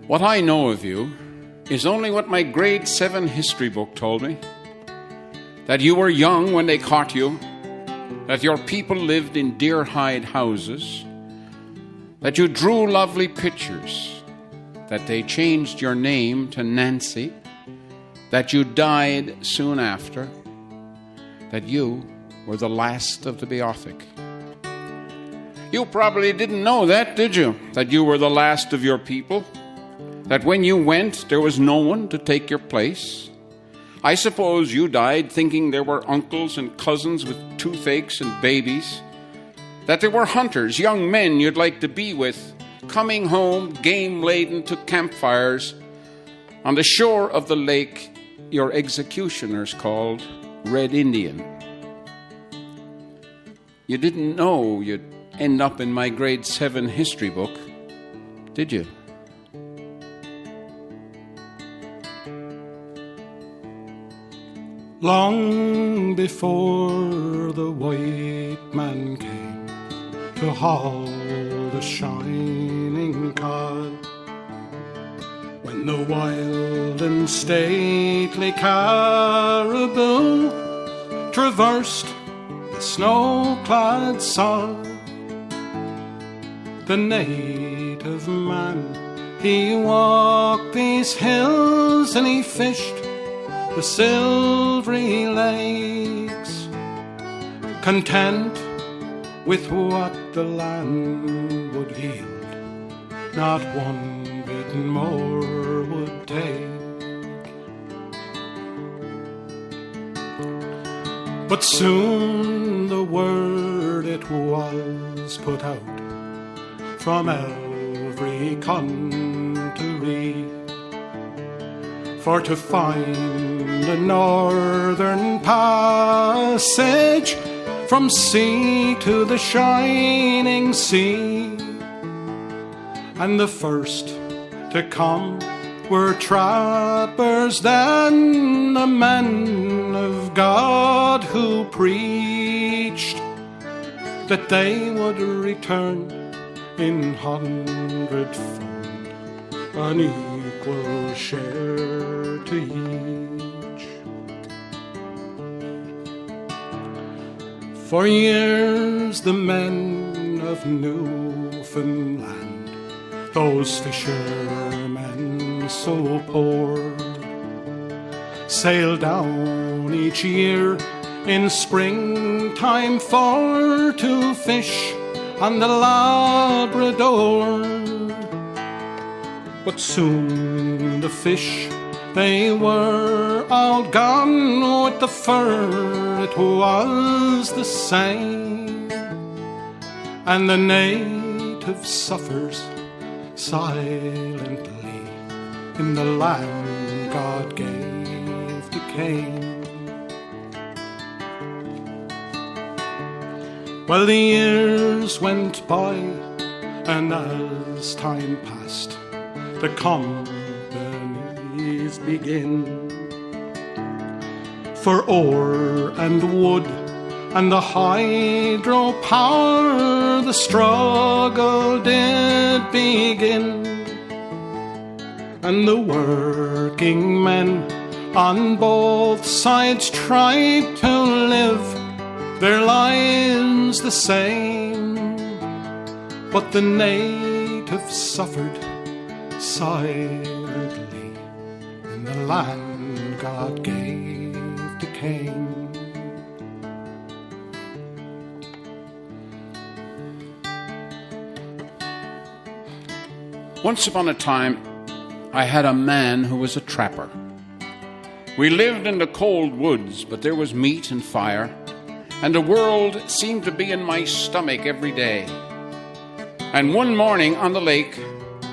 What I know of you is only what my grade 7 history book told me. That you were young when they caught you, that your people lived in deer-hide houses, that you drew lovely pictures, that they changed your name to Nancy, that you died soon after, that you were the last of the Beothic. You probably didn't know that, did you? That you were the last of your people? That when you went, there was no one to take your place? I suppose you died thinking there were uncles and cousins with toothaches and babies, that there were hunters, young men you'd like to be with, coming home game-laden to campfires on the shore of the lake your executioners called Red Indian. You didn't know you'd end up in my grade 7 history book, did you? Long before the white man came to haul the shining cod, when the wild and stately caribou traversed the snow-clad sod, the native man, he walked these hills and he fished the silvery lakes, content with what the land would yield, not one bit more would take. But soon the word it was put out from every country, for to find a northern passage from sea to the shining sea, and the first to come were trappers, then the men of God who preached that they would return in 100-fold, an equal share to each. For years the men of Newfoundland, those fishermen so poor, sailed down each year in springtime for to fish on the Labrador. But soon the fish, they were all gone, with the fur it was the same, and the native suffers silently in the land God gave to Cain. Well, the years went by, and as time passed, the companies begin. For ore and wood and the hydropower, the struggle did begin. And the working men on both sides tried to live their lives the same, but the natives suffered silently in the land God gave to Cain. Once upon a time, I had a man who was a trapper. We lived in the cold woods, but there was meat and fire, and the world seemed to be in my stomach every day. And one morning on the lake,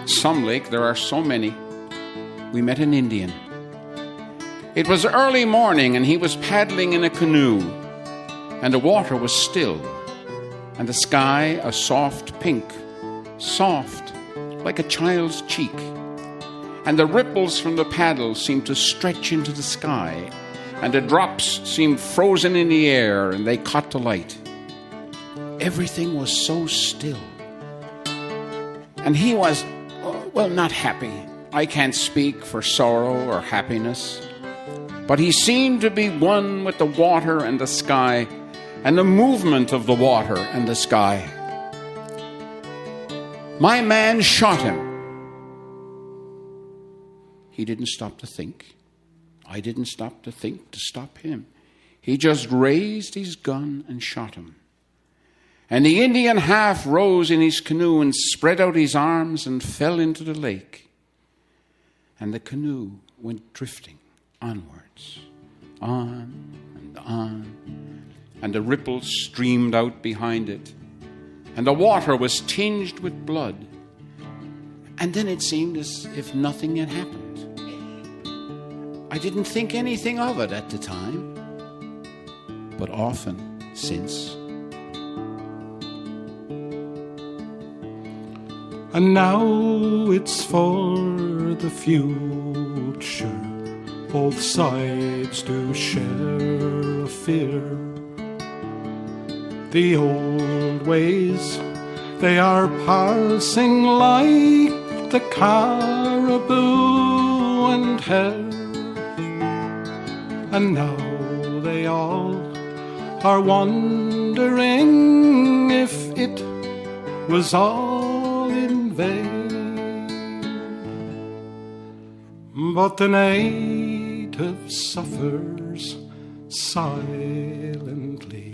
some lake, there are so many, we met an Indian. It was early morning, and he was paddling in a canoe, and the water was still, and the sky a soft pink, soft like a child's cheek, and the ripples from the paddle seemed to stretch into the sky, and the drops seemed frozen in the air, and they caught the light. Everything was so still. And he was, well, not happy, I can't speak for sorrow or happiness, but he seemed to be one with the water and the sky, and the movement of the water and the sky. My man shot him. He didn't stop to think. I didn't stop to think to stop him. He just raised his gun and shot him. And the Indian half rose in his canoe and spread out his arms and fell into the lake. And the canoe went drifting onwards, on and on. And the ripples streamed out behind it. And the water was tinged with blood. And then it seemed as if nothing had happened. I didn't think anything of it at the time, but often since. And now it's for the future. Both sides do share a fear. The old ways, they are passing like the caribou and hare. And now they all are wondering if it was all in vain. But the native suffers silently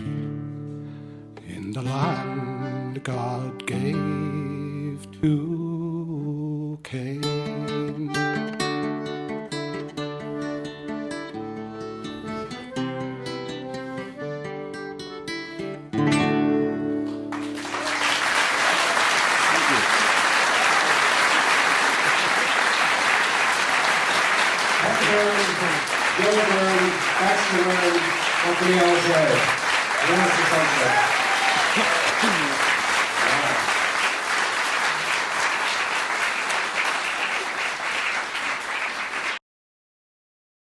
in the land God gave to Cain. Byrne, Baxter, Company LSPU.